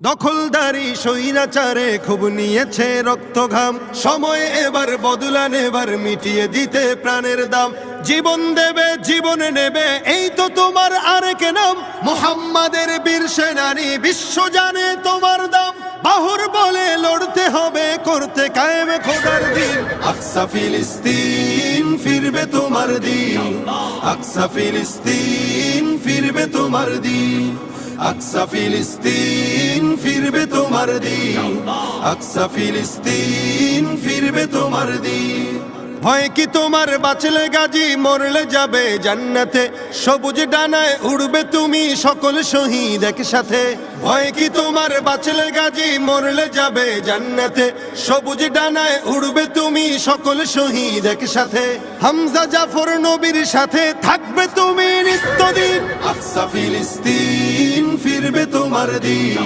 দখলদারি স্বৈরাচারে খুব নিয়েছে রক্তঘাম, সময় এবার বদলান, এবার মিটিয়ে দিতে প্রাণের দাম। জীবন দেবে জীবনে নেবে, এই তো তোমার আরেক নাম। মুহাম্মাদের বীর সেনানী, বিশ্ব জানে তোমার দাম। বাহুর বলে লড়তে হবে, করতে কায়েম খোদার দিন। আকসা ফিলিস্তিন ফিরবে তোমার দিন, আকসা ফিলিস্তিন ফিরবে তোমার দিন, আকসা ফিলিস্তিন ফিরবে তোমার দিন, আকসা ফিলিস্তিন ফিরবে তোমার দিন। ভয় কি তোমার, বাঁচলে গাজী মরলে যাবে জান্নাতে। সবুজ ডানায় উড়বে তুমি সকল শহীদ একসাথে। ভয় কি তোমার, বাঁচলে গাজী মরলে যাবে জান্নাতে। সবুজ ডানায় উড়বে তুমি সকল শহীদ একসাথে। হামজা জাফর নবীর সাথে থাকবে তুমি নিত্যদিন। আকসা ফিলিস্তিন ফিরবে তোমার দিন।